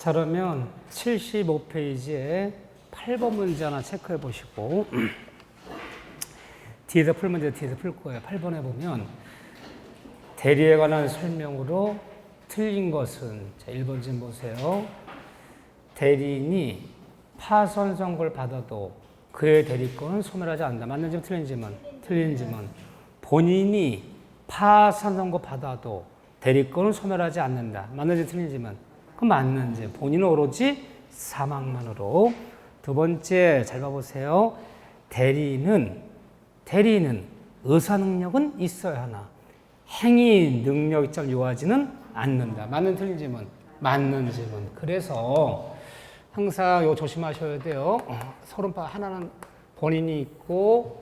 자, 그러면 75페이지에 8번 문제 하나 체크해 보시고 뒤에서 풀 문제 뒤에서 풀 거예요. 8번에 보면 대리에 관한 설명으로 틀린 것은, 자, 1번 좀 보세요. 대리인이 파손 선고를 받아도 그의 대리권은 소멸하지 않는다. 맞는지만 틀린지만, 틀린지만. 본인이 파손 선고 받아도 대리권은 소멸하지 않는다. 맞는지 틀린지만. 그럼 맞는지. 본인은 오로지 사망만으로. 두 번째 잘 봐보세요. 대리인은 의사 능력은 있어야 하나 행위 능력처럼 요하지는 않는다. 맞는 틀린지만. 맞는지만. 그래서 항상 이거 조심하셔야 돼요. 서른 하나는 본인이 있고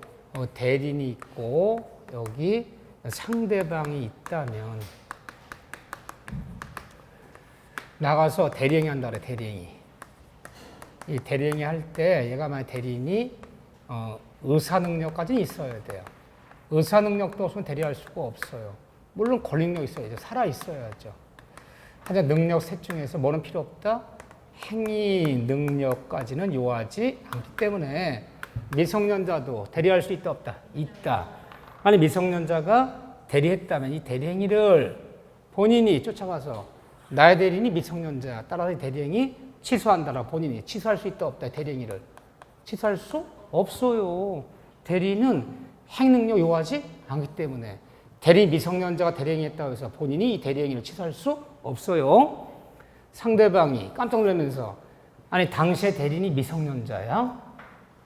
대리인이 있고 여기 상대방이 있다면 나가서 대리행위 한다 그래. 대리행위. 이 대리행위 할 때 얘가 만약 대리인이 의사 능력까지는 있어야 돼요. 의사 능력도 없으면 대리할 수가 없어요. 물론 권리 능력 있어야죠. 살아 있어야죠. 하지만 능력 셋 중에서 뭐는 필요 없다? 행위 능력까지는 요하지 않기 때문에 미성년자도 대리할 수 있다 없다? 있다. 아니 미성년자가 대리했다면 이 대리행위를 본인이 쫓아가서 나의 대리인이 미성년자야. 따라서 이 대리행위 취소한다라고 본인이 취소할 수 있다 없다? 대리행위를 취소할 수 없어요. 대리는 행능력 요하지 않기 때문에 대리 미성년자가 대리행위했다고 해서 본인이 이 대리행위를 취소할 수 없어요. 상대방이 깜짝 놀라면서 아니 당시에 대리인이 미성년자야?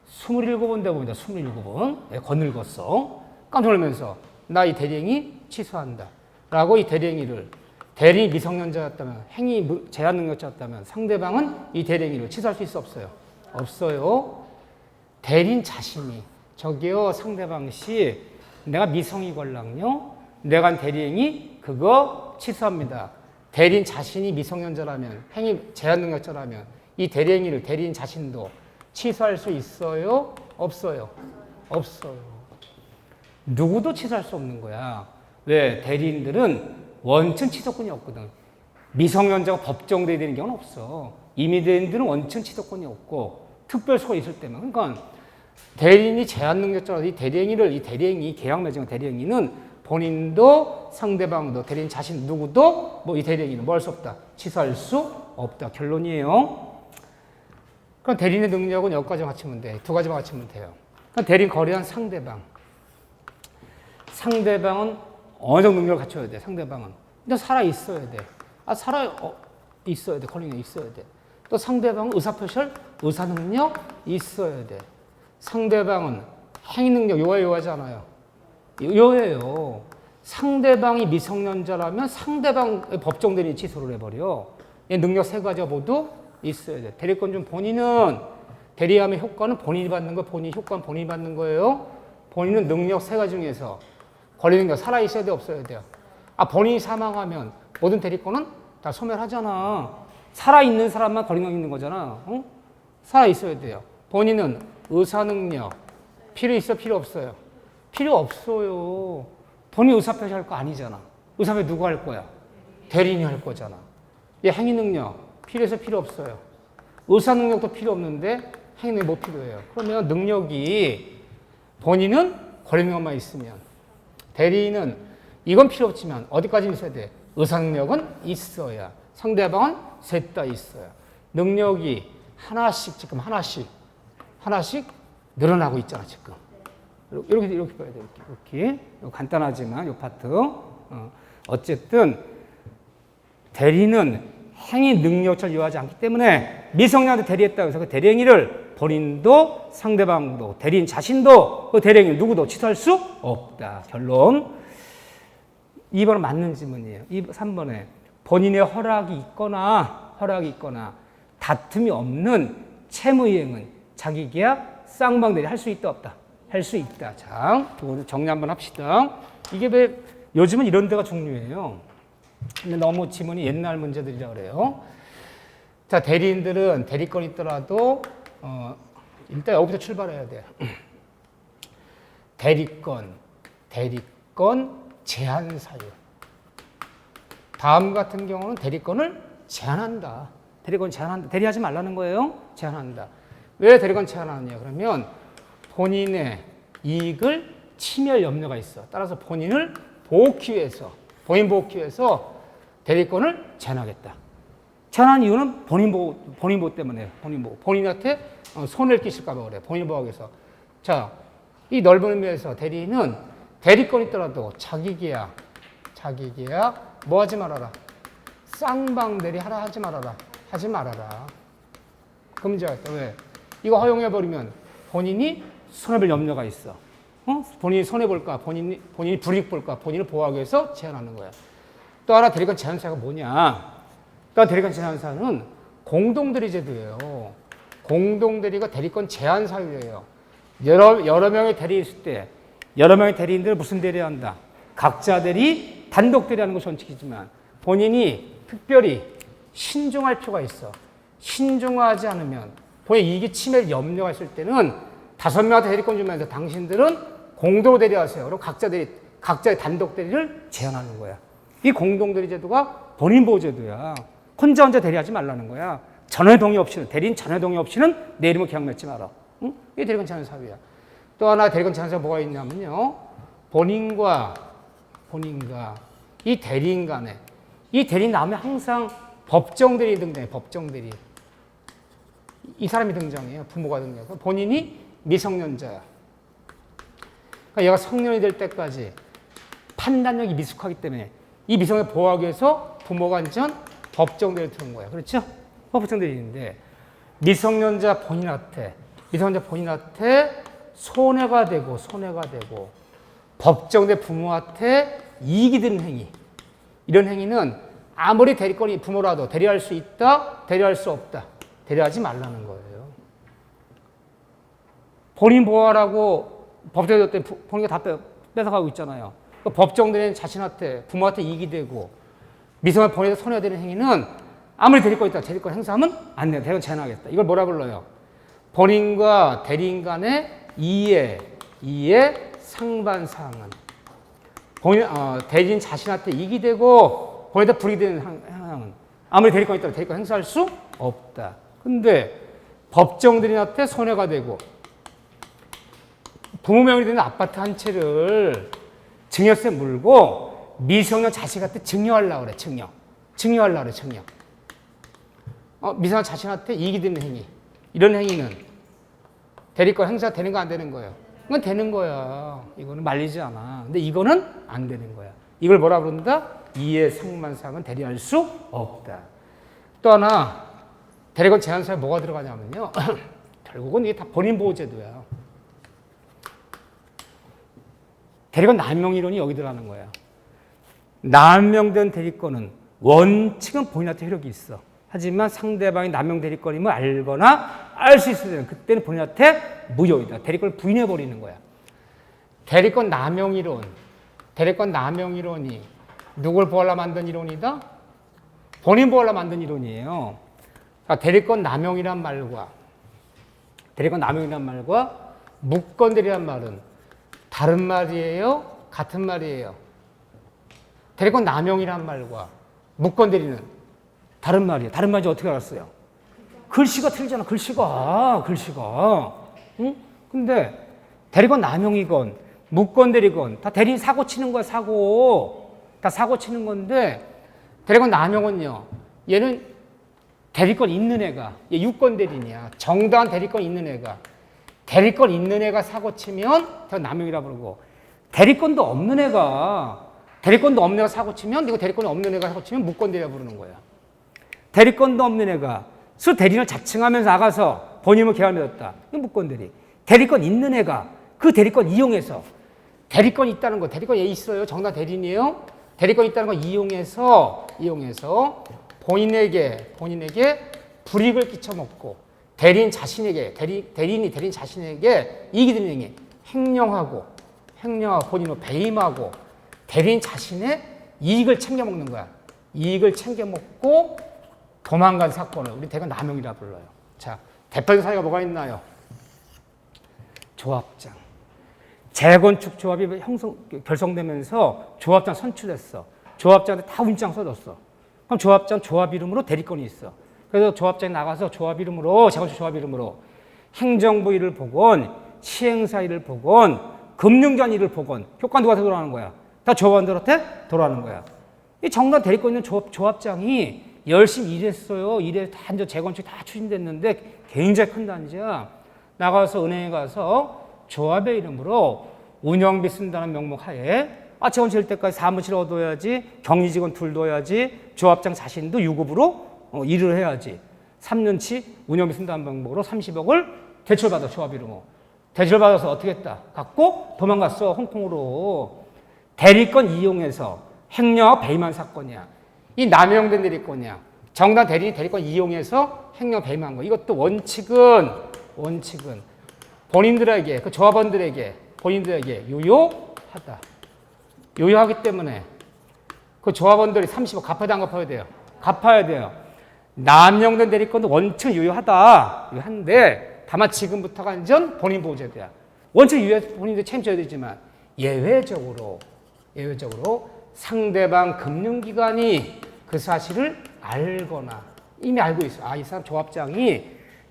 27번 돼 봅니다. 27번. 예, 거늙었어. 깜짝 놀라면서 나 이 대리행위 취소한다. 라고 이 대리행위를 대리인이 미성년자였다면 행위 제한 능력자였다면 상대방은 이 대리행위를 취소할 수 있어 없어요? 없어요. 대리인 자신이 저기요 상대방 씨 내가 미성이걸랑요 내가 한 대리행위 그거 취소합니다. 대리인 자신이 미성년자라면 행위 제한 능력자라면 이 대리행위를 대리인 자신도 취소할 수 있어요? 없어요? 없어요. 누구도 취소할 수 없는 거야. 왜? 대리인들은 원천 취소권이 없거든. 미성년자가 법정돼야 되는 경우는 없어. 이미 대리인들은 원천 취소권이 없고 특별소가 있을 때만. 그러니까 대리인이 제한 능력자라서 이 대리행위를 이 대리행위 계약 맺은 대리행위는 본인도 상대방도 대리인 자신 누구도 뭐 이 대리행위는 뭐 할 수 없다. 취소할 수 없다. 결론이에요. 그럼 대리인의 능력은 여기까지만 갖추면 돼. 두 가지만 갖추면 돼요. 그럼 대리인 거래한 상대방. 상대방은 어느 정도 능력을 갖춰야 돼. 상대방은. 근데 살아 있어야 돼. 살아 있어야 돼. 권리가 있어야 돼. 또 상대방은 의사표시할 의사 능력 있어야 돼. 상대방은 행위 능력 요하지 않아요. 요해요. 상대방이 미성년자라면 상대방 법정 대리인 취소를 해버려. 이 능력 세 가지가 모두 있어야 돼. 대리권 중 본인은 대리하면 효과는 본인이 받는 거, 본인 효과는 본인이 받는 거예요. 본인은 능력 세 가지 중에서 권리 능력 살아 있어야 돼, 없어야 돼요. 본인이 사망하면 모든 대리권은 다 소멸하잖아. 살아 있는 사람만 권리 능력 있는 거잖아. 응? 살아 있어야 돼요. 본인은 의사 능력 필요 있어, 필요 없어요? 필요 없어요. 본인 의사표시 할 거 아니잖아. 의사표시 누가 할 거야? 대리인이 할 거잖아. 얘 행위 능력 필요해서 필요 없어요. 의사 능력도 필요 없는데 행위 능력 뭐 필요해요? 그러면 능력이 본인은 권리 능력만 있으면 대리인은 이건 필요 없지만 어디까지 있어야 돼? 의사 능력은 있어야. 상대방은 셋 다 있어야. 능력이 하나씩 지금 하나씩 늘어나고 있잖아 지금. 이렇게 봐야 돼. 이렇게. 간단하지만 이 파트. 어쨌든 대리는 행위 능력을 요하지 않기 때문에 미성년자한테 대리했다고 해서 그 대리행위를 본인도 상대방도 대리인 자신도 그 대리행위 누구도 취소할 수 없다. 결론. 2번은 맞는 질문이에요. 3번에 본인의 허락이 있거나 다툼이 없는 채무이행은 자기계약 쌍방대리 할 수 있다 없다? 할 수 있다. 자, 이거 정리 한번 합시다. 이게 왜 요즘은 이런 데가 중요해요. 근데 너무 지문이 옛날 문제들이라 그래요. 자, 대리인들은 대리권 있더라도 일단 여기부터 출발해야 돼요. 대리권 제한 사유. 다음 같은 경우는 대리권을 제한한다. 대리권 제한한다. 대리하지 말라는 거예요. 제한한다. 왜 대리권 제한하느냐? 그러면 본인의 이익을 침해할 염려가 있어. 따라서 본인을 보호하기 위해서, 본인 보호하기 위해서 대리권을 제한하겠다. 제한한 이유는 본인 보호 때문에, 본인 보호. 본인한테 손해를 끼칠까 봐 그래. 본인 보호하기 위해서. 자, 이 넓은 의미에서 대리인은 대리권 있더라도 자기 계약 뭐 하지 말아라. 쌍방대리 하라 하지 말아라. 하지 말아라. 금지하겠다. 왜? 이거 허용해버리면 본인이 손해볼 염려가 있어. 본인이 손해볼까, 본인이 불이익 볼까, 본인을 보호하기 위해서 제한하는 거야. 또 하나 대리권 제한사가 뭐냐? 또 대리권 제한사는 공동대리 제도예요. 공동대리가 대리권 제한 사유예요. 여러 명의 대리인 있을 때 여러 명의 대리인들 무슨 대리한다? 각자 대리, 단독 대리하는 것이 원칙이지만 본인이 특별히 신중할 필요가 있어. 신중하지 않으면 본인 이익이 침해될 염려가 있을 때는 5명한테 대리권 주면서 당신들은 공동으로 대리하세요. 그럼 각자의 단독 대리를 제한하는 거야. 이 공동대리 제도가 본인 보호 제도야. 혼자 대리하지 말라는 거야. 전혀 동의 없이는, 대리인 전혀 동의 없이는 내 이름을 계약 맺지 마라. 응? 이게 대리권 제한 사유야. 또 하나 대리권 제한사가 뭐가 있냐면요. 본인과 이 대리인 간에, 이 대리인 나오면 항상 법정 대리인 등장해요. 법정 대리. 이 사람이 등장해요. 부모가 등장해요. 본인이 미성년자야. 그러니까 얘가 성년이 될 때까지 판단력이 미숙하기 때문에 이 미성을 보호하기 위해서 부모가 이제 법정 대리를 두는 거야. 그렇죠? 법정 대리인데 미성년자 본인한테 손해가 되고 법정 대 부모한테 이익이 되는 행위. 이런 행위는 아무리 대리권이 부모라도 대리할 수 있다, 대리할 수 없다. 대리하지 말라는 거예요. 본인 보호하라고 법정에 뒀더니 본인이 다 뺏어가고 있잖아요. 법정 대리는 자신한테, 부모한테 이익이 되고 미성을 본인에서 손해가 되는 행위는 아무리 대리권 있다, 대리권 행사하면 안 돼요. 대리권 제한하겠다. 이걸 뭐라 불러요? 본인과 대리인 간의 이해 상반사항은 대리인 자신한테 이익이 되고 본인한테 불이익이 되는 상황은 아무리 대리권 있다고 대리권 행사할 수 없다. 근데 법정 대리인한테 손해가 되고 부모 명의로 되는 아파트 한 채를 증여세 물고 미성년 자식한테 증여하려고 그래. 증여하려고 그래. 미성년 자신한테 이익이 되는 행위. 이런 행위는 대리권 행사 되는 거 안 되는 거예요? 이건 되는 거야. 이거는 말리지 않아. 근데 이거는 안 되는 거야. 이걸 뭐라 부른다? 이해 상반사항은 대리할 수 없다. 또 하나 대리권 제한사에 뭐가 들어가냐면요. 결국은 이게 다 본인 보호 제도야. 대리권 남용 이론이 여기 들어가는 거야. 남용된 대리권은 원칙은 본인한테 효력이 있어. 하지만 상대방이 남용 대리권임을 알거나 알 수 있을 때는 그때는 본인한테 무효이다. 대리권을 부인해버리는 거야. 대리권 남용 이론이 누굴 보호하려 만든 이론이다? 본인 보호하려 만든 이론이에요. 그러니까 대리권 남용이란 말과 무권대리란 말은 다른 말이에요? 같은 말이에요? 대리권 남용이란 말과 무권대리는 다른 말이에요. 다른 말인지 어떻게 알았어요? 글씨가 틀리잖아. 글씨가. 응? 근데 대리권 남용이건 무권대리건 다 대리인 사고 치는 거야. 다 사고 치는 건데 대리권 남용은요. 얘는 대리권 있는 애가, 얘 유권대리인이야. 정당한 대리권 있는 애가 사고 치면 남용이라 부르고 대리권도 없는 애가 사고 치면 이거 대리권이 없는 애가 사고 치면 무권대리라 부르는 거야. 대리권도 없는 애가 대리인을 자칭하면서 나가서 본인을 계약 맺었다. 이건 무권대리. 대리권 있는 애가 그 대리권 이용해서 대리권 있다는 거, 대리권 얘 있어요. 정당 대리인이에요. 대리권 있다는 거 이용해서 본인에게 불이익을 끼쳐먹고 대리인 자신에게 이익이 되는 행위, 횡령하고 본인을 배임하고 대리인 자신의 이익을 챙겨먹는 거야. 이익을 챙겨먹고 도망간 사건을 우리 대거 남용이라 불러요. 자, 대표적인 사례가 뭐가 있나요? 조합장. 재건축 조합이 결성되면서 조합장 선출했어. 조합장한테 다 훈장 써줬어. 그럼 조합장 조합 이름으로 대리권이 있어. 그래서 조합장이 나가서 조합 이름으로, 재건축 조합 이름으로 행정부 일을 보건, 시행사 일을 보건, 금융기관 일을 보건, 효과 누구한테 돌아가는 거야? 다 조합원들한테 돌아가는 거야. 이 정당 데리고 있는 조합장이 열심히 일했어요. 일에 다 이제 재건축 다 추진됐는데 굉장히 큰 단지야. 나가서 은행에 가서 조합의 이름으로 운영비 쓴다는 명목 하에 재건축 할 때까지 사무실 얻어야지, 격리직원 둘 둬야지, 조합장 자신도 유급으로 일을 해야지. 3년치 운영비 쓴다는 명목으로 30억을 대출받아, 조합 이름으로. 대출받아서 어떻게 했다? 갖고 도망갔어, 홍콩으로. 대리권 이용해서 횡령하고 배임한 사건이야. 이 남용된 대리권이야. 정당 대리인이 대리권 이용해서 횡령 배임한 거. 이것도 원칙은 본인들에게, 그 조합원들에게, 본인들에게 유효하다. 유효하기 때문에 그 조합원들이 30억 갚아야 돼, 안 갚아야 돼요? 갚아야 돼요. 남용된 대리권도 원칙은 유효한데 다만 지금부터가 완전 본인 보호제도야. 원칙 유효해 본인들 책임져야 되지만 예외적으로 상대방 금융기관이 그 사실을 알거나 이미 알고 있어. 이 사람 조합장이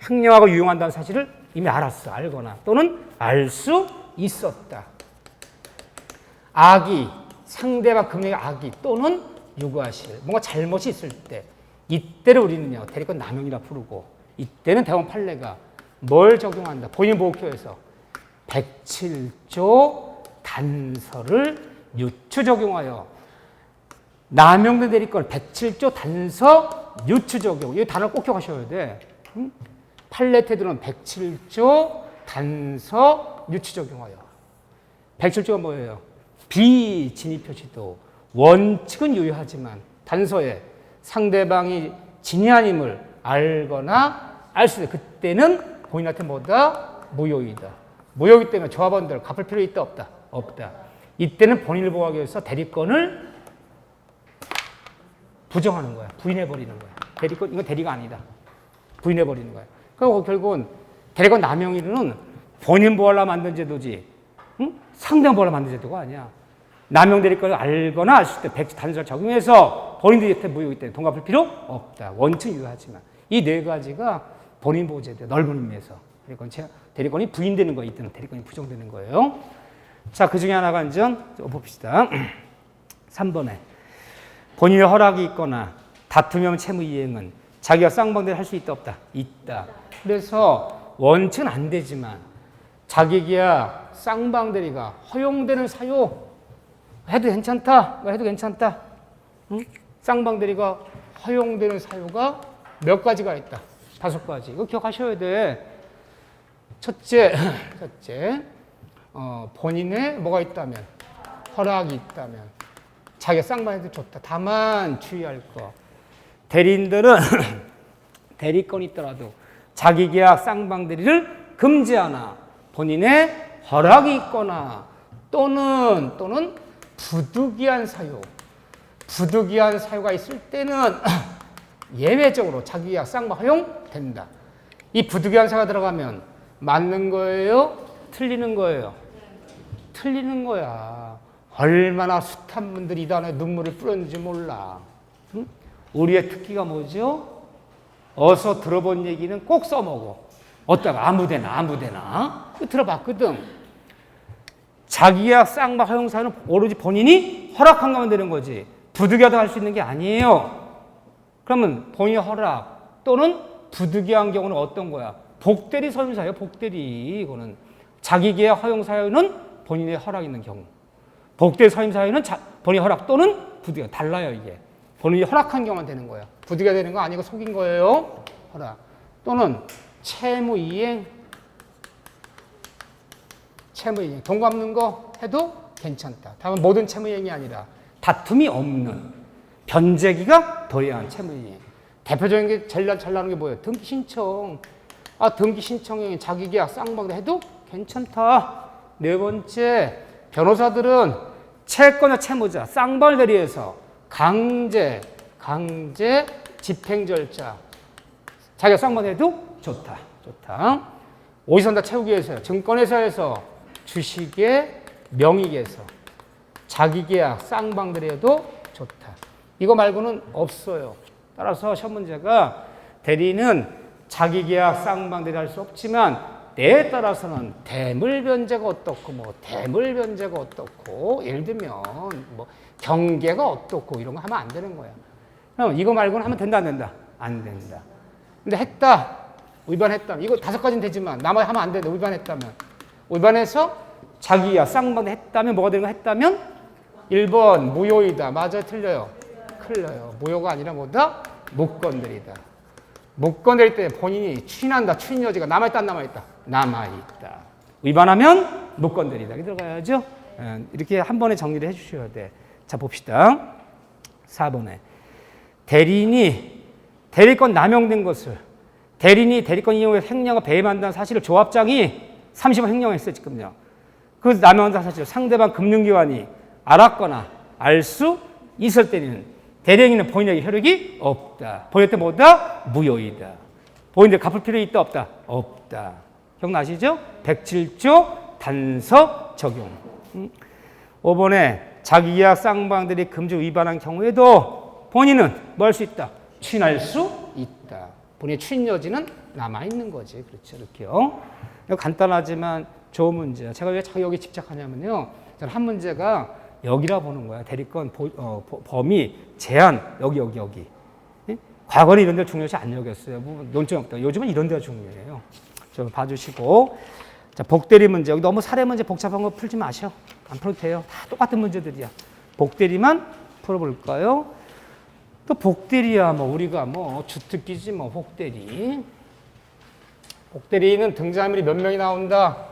횡령하고 유용한다는 사실을 이미 알았어. 알거나 또는 알 수 있었다. 상대방 금융의 악의 또는 유과실, 뭔가 잘못이 있을 때 이때를 우리는요 대리권 남용이라 부르고, 이때는 대법원 판례가 뭘 적용한다? 본인보호교에서 107조 단서를 유추 적용하여 남용된 대리권 107조 단서 유추 적용. 이 단어 꼭 기억하셔야 돼. 판례 태도는 107조 단서 유추 적용하여. 107조가 뭐예요? 비진입 표시도 원칙은 유효하지만 단서에 상대방이 진위 아님을 알거나 알 수 있다. 그때는 본인한테 뭐다? 무효이다. 무효이기 때문에 조합원들 갚을 필요 있다 없다? 없다. 이때는 본인을 보호하기 위해서 대리권을 부정하는 거야. 부인해버리는 거야. 대리권, 이건 대리가 아니다. 부인해버리는 거야. 그리고 결국은 대리권 남용일은 본인 보호하려고 만든 제도지, 상대방 보호하려고 만든 제도가 아니야. 남용 대리권을 알거나 알 수 있을 때 백지 단서를 적용해서 본인들한테 무효이기 때문에 돈 갚을 필요 없다. 원칙 유효하지만. 이 네 가지가 본인 보호 제도, 넓은 의미에서. 대리권이 부인되는 거, 이때는 대리권이 부정되는 거예요. 자, 그 중에 하나가 이제 봅시다. 3번에. 본인의 허락이 있거나 다투면 채무 이행은 자기가 쌍방대를 할 수 있다 없다? 있다. 그래서 원칙은 안 되지만 자기계약 쌍방대리가 허용되는 사유 해도 괜찮다. 해도 괜찮다. 쌍방대리가 허용되는 사유가 몇 가지가 있다. 5가지. 이거 기억하셔야 돼. 첫째, 본인의 뭐가 있다면, 허락이 있다면, 자기가 쌍방해도 좋다. 다만 주의할 거. 대리인들은 대리권이 있더라도 자기 계약 쌍방대리를 금지하나 본인의 허락이 있거나 또는 부득이한 사유가 있을 때는 예외적으로 자기 계약 쌍방 허용된다. 이 부득이한 사유가 들어가면 맞는 거예요? 틀리는 거예요? 틀리는 거야. 얼마나 숱한 분들이 이 단어에 눈물을 뿌렸는지 몰라. 우리의 특기가 뭐죠? 어서 들어본 얘기는 꼭 써먹어. 어디다가 아무데나 들어봤거든. 자기 계약 쌍방 허용 사유는 오로지 본인이 허락한 거면 되는 거지. 부득이하다 할 수 있는 게 아니에요. 그러면 본인의 허락 또는 부득이한 경우는 어떤 거야? 복대리 서임사예요. 복대리. 이거는 자기 계약 허용 사유는 본인의 허락 있는 경우. 복대리 서임 사유는 본인의 허락 또는 부득이가 달라요. 이게 본인이 허락한 경우만 되는 거야. 부득이가 되는 거 아니고 속인 거예요. 허락 또는 채무 이행. 돈 갚는 거 해도 괜찮다. 다만 모든 채무 이행이 아니라 다툼이 없는 변제기가 도래한 채무 이행. 대표적인 게 제일 잘 나오는 게 뭐예요? 등기 신청. 등기 신청에 자기 계약 쌍방대 해도 괜찮다. 네 번째, 변호사들은 채권자 채무자 쌍방을 대리해서 강제 집행 절차 자기가 쌍방해도 좋다. 오지선다 채우기에서요. 증권회사에서 주식의 명의에서 자기 계약 쌍방대리해도 좋다. 이거 말고는 없어요. 따라서 시험 문제가 대리는 자기계약 쌍방대리 할 수 없지만 때에 따라서는 대물변제가 어떻고 뭐 대물변제가 어떻고 예를 들면 뭐 경계가 어떻고 이런 거 하면 안 되는 거야. 그럼 이거 말고는 하면 된다 안 된다? 안 된다. 근데 했다. 위반했다면 이거 5가지는 되지만 나머지 하면 안 된다. 위반했다면. 위반해서 자기야 쌍방대 했다면 뭐가 되는 거 했다면 1번 무효이다. 맞아요? 틀려요? 틀려요. 무효가 아니라 뭐다? 묵건들이다. 묵건들일 때 본인이 추인한다. 추인 여지가 남아있다 안 남아있다? 남아있다. 위반하면 묵건들이다. 이렇게 들어가야죠? 이렇게 한 번에 정리를 해주셔야 돼. 자 봅시다. 4번에 대리인이 대리권 남용된 것을 대리인이 대리권 이용해서 횡령과 배임한다는 사실을 조합장이 30원 횡령했어요. 지금요. 그 남용한다는 사실을 상대방 금융기관이 알았거나 알 수 있을 때는 대리인은 본인에게 효력이 없다. 본인한테 뭐다? 무효이다. 본인한테 갚을 필요 있다 없다? 없다. 기억나시죠? 107조 단서 적용. 5번에 자기계약 쌍방들이 금지 위반한 경우에도 본인은 뭐 할 수 있다? 추인할 수 있다. 본인의 추인 여지는 남아있는 거지. 그렇죠. 이렇게요. 이거 간단하지만 좋은 문제야. 제가 왜 자꾸 여기 집착하냐면요. 저는 한 문제가 여기라 보는 거야. 대리권 범위, 제한, 여기. 예? 과거는 이런 데 중요시 안 여겼어요. 뭐 논점 없다. 요즘은 이런 데가 중요해요. 좀 봐주시고. 자, 복대리 문제. 여기 너무 사례 문제 복잡한 거 풀지 마셔. 안 풀어도 돼요. 다 똑같은 문제들이야. 복대리만 풀어볼까요? 또 복대리야. 뭐 우리가 뭐 주특기지 뭐 복대리. 복대리는 등장인물이 몇 명이 나온다?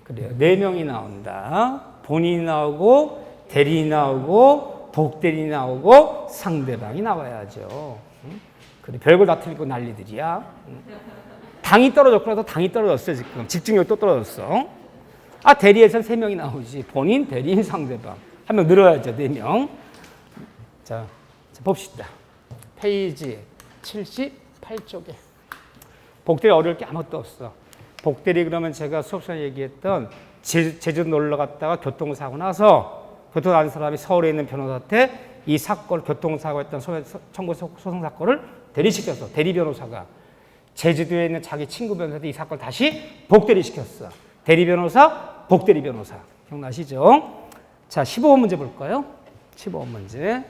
그래요. 4명이 나온다. 본인이 나오고 대리인이 나오고 복대리인이 나오고 상대방이 나와야죠. 그래 별걸 다 틀리고 난리들이야. 당이 떨어졌구나. 또 당이 떨어졌어요. 지금 집중력이 또 떨어졌어. 아 대리에서는 3명이 나오지. 본인, 대리인, 상대방. 1명 늘어야죠. 4명. 자 봅시다. 페이지 78쪽에 복대리 어려울 게 아무것도 없어. 복대리 그러면 제가 수업 시간에 얘기했던 제주도 놀러 갔다가 교통사고 나서 교통난 사람이 서울에 있는 변호사한테 이 사건 교통사고 했던 청구 소송 사건을 대리시켰어. 대리 변호사가 제주도에 있는 자기 친구 변호사한테 이 사건을 다시 복대리 시켰어. 대리 변호사, 복대리 변호사. 기억나시죠? 자 15번 문제 볼까요? 15번 문제.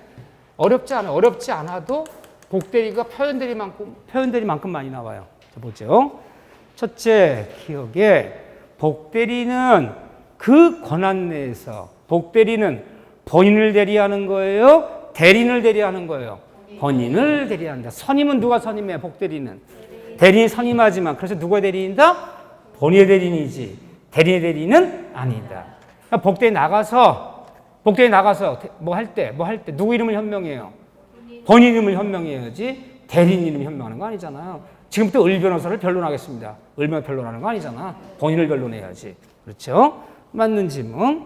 어렵지 않아도 복대리가 표현대리만큼 많이 나와요. 자 보죠. 첫째, 기억에 복대리는 그 권한 내에서 복대리는 본인을 대리하는 거예요? 대리인을 대리하는 거예요? 본인을 대리한다. 선임은 누가 선임해? 복대리는. 대리인이 선임하지만 그래서 누가 대리인다? 본인의 대리인이지. 대리인의 대리인은 아니다. 그러니까 복대리 나가서 뭐 할 때 누구 이름을 현명해요? 본인 이름을 현명해야지. 대리인 이름을 현명하는 거 아니잖아요. 지금부터 을 변호사를 변론하겠습니다. 을만 변론하는 거 아니잖아. 본인을 변론해야지. 그렇죠? 맞는 질문.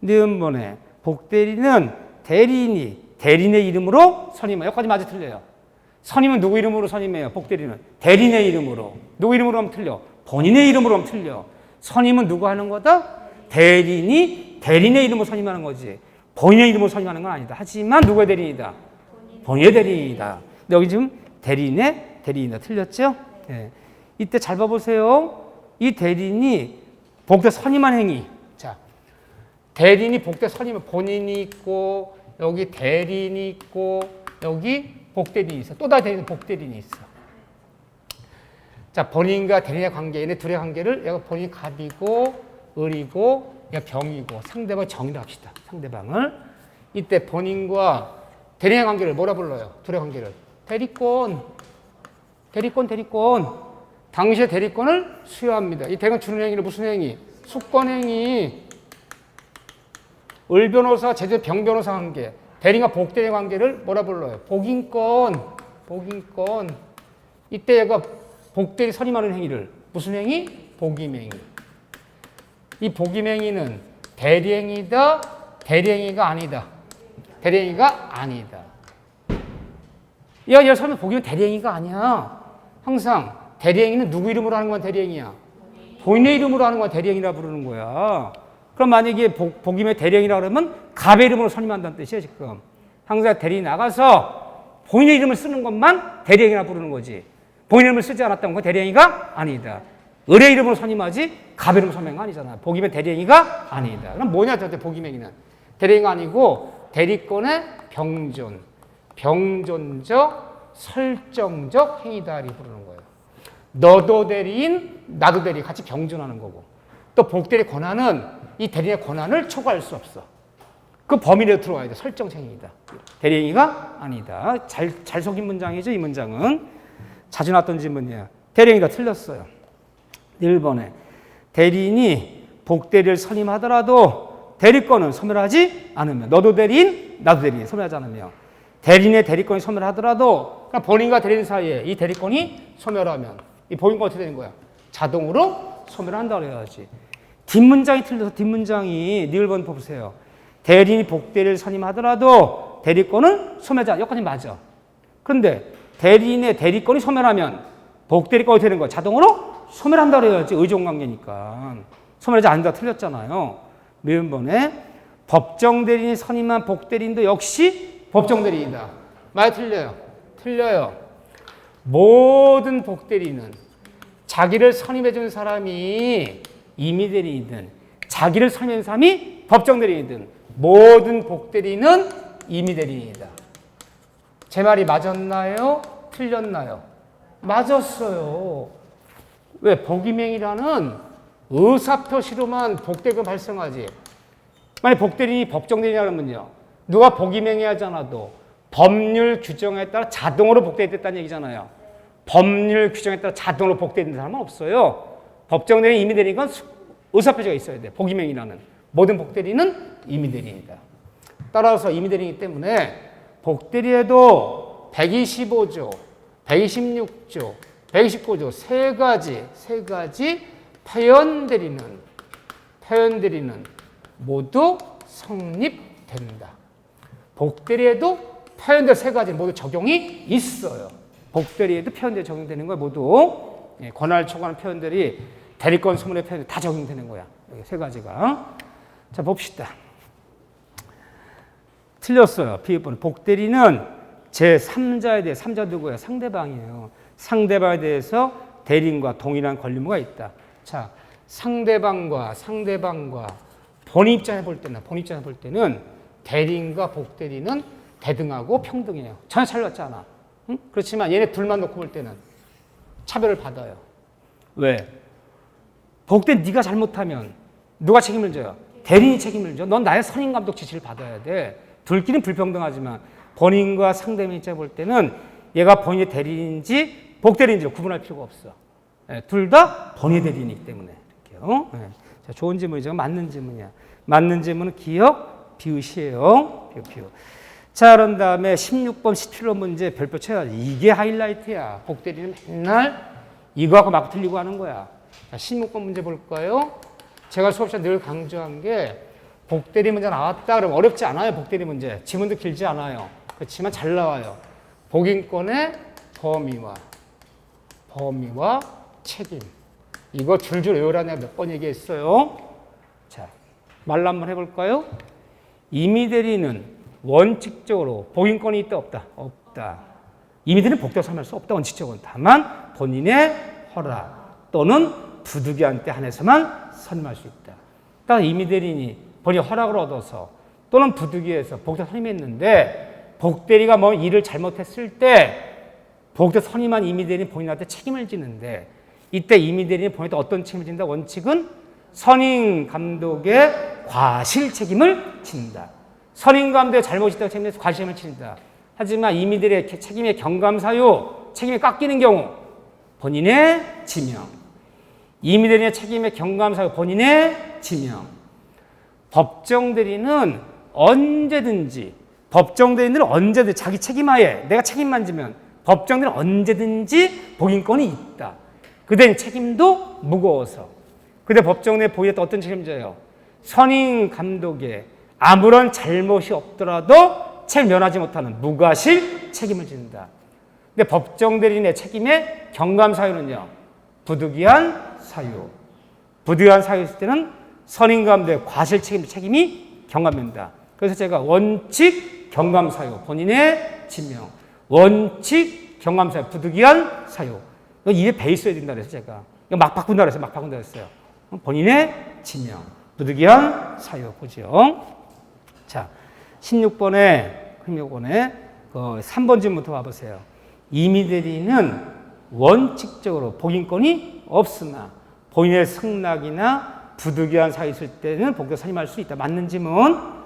니은번에 복대리는 대리인이 대리인의 이름으로 선임해요. 여기까지 맞아 틀려요. 선임은 누구 이름으로 선임해요? 복대리는 대리인의 이름으로. 누구 이름으로 하면 틀려? 본인의 이름으로 하면 틀려. 선임은 누구 하는 거다? 대리인이 대리인의 이름으로 선임하는 거지. 본인의 이름으로 선임하는 건 아니다. 하지만 누구의 대리인이다? 본인의 대리인이다. 근데 여기 지금 대리인이다. 틀렸죠? 네. 이때 잘 봐보세요. 이 대리인이 복대 선임한 행위. 자, 대리인이 복대 선임은 본인이 있고 여기 대리인이 있고 여기 복대리인이 있어. 또 다른 대리인 복대리인이 있어. 자, 본인과 대리인의 관계, 얘네 둘의 관계를 얘가 본인이 갑이고 을이고 얘가 병이고 상대방 정의로 합시다. 상대방을. 이때 본인과 대리인의 관계를 뭐라 불러요? 둘의 관계를. 대리권. 당시의 대리권을 수여합니다. 이 대리권 주는 행위는 무슨 행위? 수권행위. 을 변호사, 제주 병 변호사 관계. 대리인과 복대리의 관계를 뭐라 불러요? 복인권. 이때 얘가 복대리 선임하는 행위를 무슨 행위? 복임행위. 이 복임행위는 대리행위다, 대리행위가 아니다. 대리행위가 아니다. 얘가 설명 복임은 대리행위가 아니야. 항상 대리행위는 누구 이름으로 하는 건 대리행위야? 본인의 이름으로 하는 건 대리행위라 부르는 거야. 그럼 만약에 복임의 대리행위라 그러면 갑의 이름으로 선임한다는 뜻이야 지금. 항상 대리인이 나가서 본인의 이름을 쓰는 것만 대리행위라 부르는 거지. 본인 이름을 쓰지 않았다는 건 대리행위가 아니다. 을의 이름으로 선임하지 갑의 이름으로 선임은 아니잖아. 복이면 대리행위가 아니다. 그럼 뭐냐 도대체 복임행위는. 대리행위가 아니고 대리권의 병존, 병존적, 설정적 행위다 이렇게 부르는 거예요. 너도 대리인, 나도 대리 같이 병존하는 거고. 또 복대리 권한은 이 대리인의 권한을 초과할 수 없어. 그 범위 내에 들어와야 돼. 설정행위이다. 대리행위가 아니다. 잘 속인 문장이죠. 이 문장은. 자주 나왔던 질문이에요. 대리행위가 틀렸어요. 1번에 대리인이 복대리를 선임하더라도 대리권은 소멸하지 않으며 너도 대리인, 나도 대리인 소멸하지 않으며 대리인의 대리권이 소멸하더라도 그러니까 본인과 대리인 사이에 이 대리권이 소멸하면 이 복인권 어떻게 되는 거야? 자동으로 소멸한다 그래야지. 뒷문장이 틀려서 뒷문장이 1번 보세요. 대리인이 복대리를 선임하더라도 대리권은 소멸하지 않아. 여기까지 맞아. 그런데 대리인의 대리권이 소멸하면 복대리권이 되는 거야. 자동으로 소멸한다 그래야지. 의존관계니까. 소멸하지 않는다 틀렸잖아요. 몇 번에 법정대리인이 선임한 복대리인도 역시 법정대리인이다. 많이 틀려요. 틀려요. 모든 복대리인은 자기를 선임해 준 사람이 임의대리인이든 자기를 선임한 사람이 법정대리인이든 모든 복대리인은 임의대리인이다. 제 말이 맞았나요? 틀렸나요? 맞았어요. 왜? 복임행위라는 의사표시로만 복대가 발생하지. 만약 복대리인이 법정대리인이라면요. 누가 복임행위 하지 않아도 법률 규정에 따라 자동으로 복대됐다는 얘기잖아요. 법률 규정에 따라 자동으로 복대된 사람은 없어요. 법정대리인 임의대리인 건 의사표시가 있어야 돼. 복임행위라는. 모든 복대리인은 임의대리인이다. 따라서 임의대리인이기 때문에 복대리에도 125조, 126조, 129조 세 가지 표현대리는 모두 성립된다. 복대리에도 표현대 세 가지 모두 적용이 있어요. 복대리에도 표현대 적용되는 거야. 모두 권한을 초과하는 표현들이 대리권 소멸의 표현이 다 적용되는 거야. 여기 세 가지가. 자 봅시다. 틀렸어요. B번 복대리는 제3자에 대해 3자 누구예요? 상대방이에요. 상대방에 대해서 대리인과 동일한 권리무가 있다. 자, 상대방과 본인 입장에 볼 때는 대리인과 복대리는 대등하고 평등해요. 전혀 차이받지 않아. 응? 그렇지만 얘네 둘만 놓고 볼 때는 차별을 받아요. 왜? 복대리 네가 잘못하면 누가 책임을 져요? 대리인이 책임을 져. 넌 나의 선임 감독 지시를 받아야 돼. 둘끼리는 불평등하지만 본인과 상대방 입장에 볼 때는 얘가 본인의 대리인인지 복대리인지를 구분할 필요가 없어. 둘 다 본인의 대리인이기 때문에. 이렇게요. 자, 좋은 질문이죠. 맞는 질문이야. 맞는 질문은 기억, 비읍이에요. 비읍. 자, 그런 다음에 16번, 17번 문제 별표 쳐야지. 이게 하이라이트야. 복대리는 맨날 이거 하고 막 틀리고 하는 거야. 자, 16번 문제 볼까요? 제가 수업 시간에 늘 강조한 게 복대리 문제 나왔다 그러면 어렵지 않아요. 복대리 문제. 지문도 길지 않아요. 그렇지만 잘 나와요. 복인권의 범위와 책임. 이거 줄줄 외우라 내가 몇 번 얘기했어요. 자, 말로 한번 해볼까요? 임의대리는 원칙적으로 복인권이 있다 없다? 없다. 임의대리는 복대로 선임할 수 없다. 원칙적으로. 다만 본인의 허락 또는 부득이한 때 한해서만 선임할 수 있다. 따라 임의대리인이 본인이 허락을 얻어서 또는 부득이해서 복대 선임했는데 복대리가 뭐 일을 잘못했을 때 복대 선임한 임의대리인 본인한테 책임을 지는데 이때 임의대리인 본인한테 어떤 책임을 진다? 원칙은 선임 감독의 과실 책임을 진다. 선임 감독의 잘못이 있다고 책임해서 과실을 친다. 하지만 임의대리의 책임의 경감사유, 책임이 깎이는 경우 본인의 지명. 임의대리의 책임의 경감사유, 본인의 지명. 법정대리는 언제든지 자기 책임하에 내가 책임만 지면 법정대리는 언제든지 복인권이 있다. 그대는 책임도 무거워서. 근데 법정대리 본인한테 어떤 책임을 져요? 선임 감독의 아무런 잘못이 없더라도 책임 면하지 못하는 무과실 책임을 진다. 근데 법정대리인의 책임의 경감사유는요. 부득이한 사유. 부득이한 사유 있을 때는 선임 감독의 과실 책임이 경감된다. 그래서 제가 원칙 경감사유 본인의 지명. 원칙, 경감사유, 부득이한 사유. 이거 입에 배 있어야 된다 그래서 제가. 이거 막 바꾼다 그랬어요. 막 바꾼다 그랬어요. 본인의 지명, 부득이한 사유 보죠. 자, 16번에 3번 질문부터 와보세요. 이미대리는 원칙적으로 복인권이 없으나 본인의 승낙이나 부득이한 사유 있을 때는 복도 선임할 수 있다. 맞는 질문.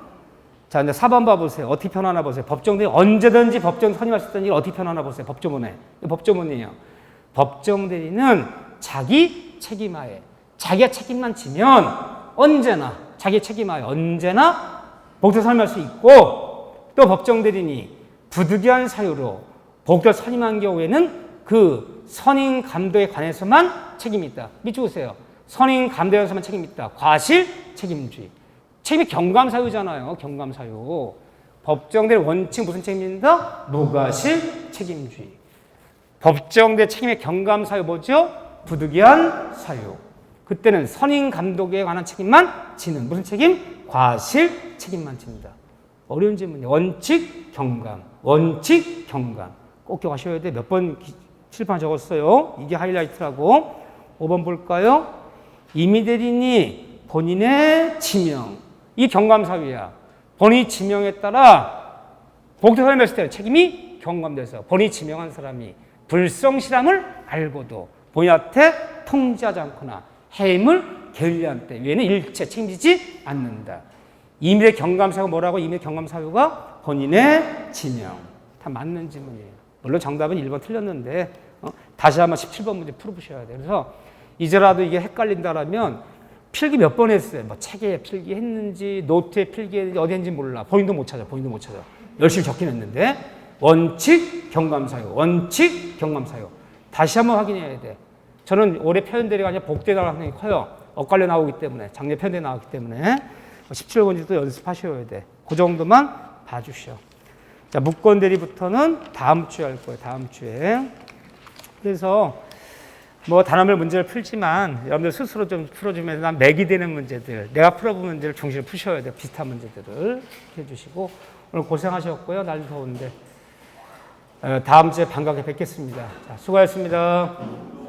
자, 이제 4번 봐보세요. 어떻게 표현하나 보세요. 법정대리 언제든지 법정 선임할 수 있다는 일 어떻게 표현하나 보세요. 법조문에. 법조문이에요. 법정대리는 자기 책임하에 자기가 책임만 지면 언제나 자기 책임하에 언제나 복도 선임할 수 있고 또 법정대리인이 부득이한 사유로 복도 선임한 경우에는 그 선임 감독에 관해서만 책임이 있다. 밑줄 보세요. 선임 감독에 관해서만 책임이 있다. 과실 책임주의. 책임이 경감사유잖아요. 경감사유. 법정대리 원칙 무슨 책임입니다? 무과실 책임주의. 법정대 책임의 경감사유 뭐죠? 부득이한 사유. 그때는 선임 감독에 관한 책임만 지는 무슨 책임? 과실 책임만 집니다. 어려운 질문이에요. 원칙 경감. 원칙 경감. 꼭 기억하셔야 돼. 몇 번 칠판 적었어요. 이게 하이라이트라고. 5번 볼까요? 이미대리인이 본인의 지명. 이 경감사유야. 본인이 지명에 따라 복도 선임했을 때 책임이 경감돼서 본인이 지명한 사람이 불성실함을 알고도 본인한테 통지하지 않거나 해임을 게을리한 때 외에는 일체 책임지지 않는다. 이미의 경감사유가 뭐라고? 이미의 경감사유가 본인의 지명. 다 맞는 질문이에요. 물론 정답은 1번 틀렸는데 다시 한번 17번 문제 풀어보셔야 돼요. 그래서 이제라도 이게 헷갈린다라면 필기 몇 번 했어요. 뭐 책에 필기했는지 노트에 필기했는지 어디 했는지 몰라. 본인도 못 찾아. 열심히 적긴 했는데 원칙 경감사유. 원칙 경감사유. 다시 한번 확인해야 돼. 저는 올해 표현대리가 아니라 복대 나가는 게 커요. 엇갈려 나오기 때문에. 작년 표현대리 나왔기 때문에 17번지도 연습하셔야 돼. 그 정도만 봐주셔. 자, 무권대리부터는 다음 주에 할 거예요. 다음 주에. 그래서 뭐 단어별 문제를 풀지만 여러분들 스스로 좀 풀어주면서 난 맥이 되는 문제들, 내가 풀어본 문제를 중심으로 푸셔야 돼요. 비슷한 문제들을 해주시고 오늘 고생하셨고요. 날도 더운데 다음 주에 반갑게 뵙겠습니다. 자, 수고하셨습니다.